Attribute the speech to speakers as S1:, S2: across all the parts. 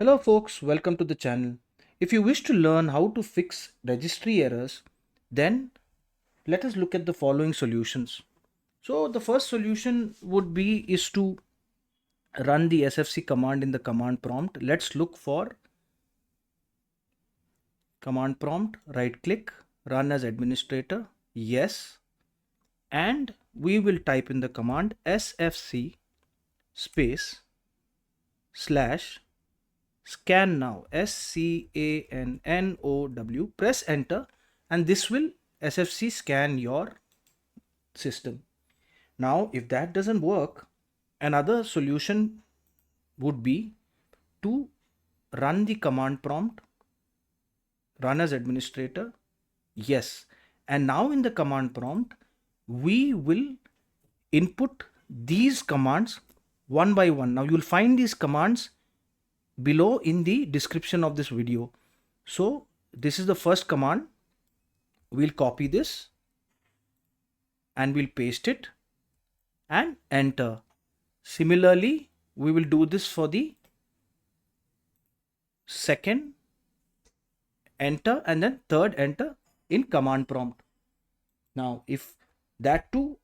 S1: Hello folks, welcome to the channel. If you wish to learn how to fix registry errors, then let us look at the following solutions. So the first solution would be is to run the sfc command in the command prompt. Let's look for command prompt, right click, run as administrator, yes, and we will type in the command sfc space slash scan now, SCANNOW, press enter, and this will sfc scan your system. Now if that doesn't work, another solution would be to run the command prompt, run as administrator, yes, and now in the command prompt we will input these commands one by one. Now you'll find these commands below in the description of this video. So this is the first command. We'll copy this and we'll paste it and enter. Similarly, we will do this for the second, enter, and then third, enter in command prompt. Now if that too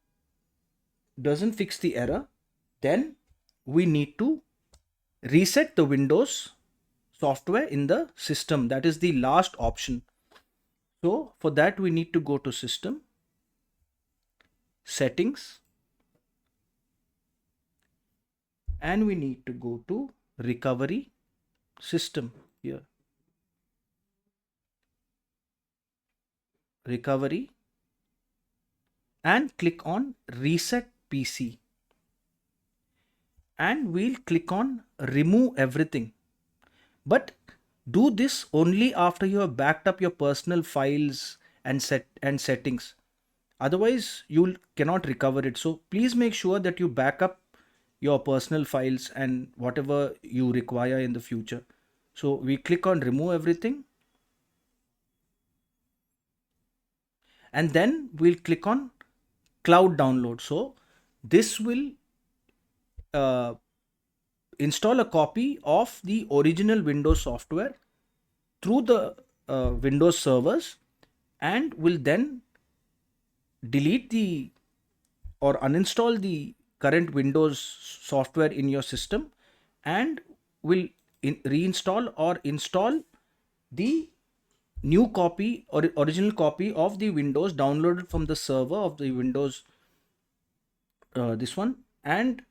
S1: doesn't fix the error, then we need to reset the Windows software in the system. That is the last option. So for that we need to go to system, settings, and we need to go to recovery system here, recovery, and click on reset PC, and we'll click on remove everything. But do this only after you have backed up your personal files and settings. Otherwise you cannot recover it. So please make sure that you back up your personal files and whatever you require in the future. So we click on remove everything, and then we'll click on cloud download. So this will uh, install a copy of the original Windows software through the Windows servers, and will then delete the or uninstall the current Windows software in your system, and will reinstall or install the new copy or original copy of the Windows downloaded from the server of the Windows, this one, and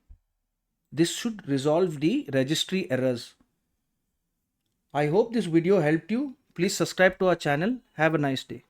S1: this should resolve the registry errors. I hope this video helped you. Please subscribe to our channel. Have a nice day.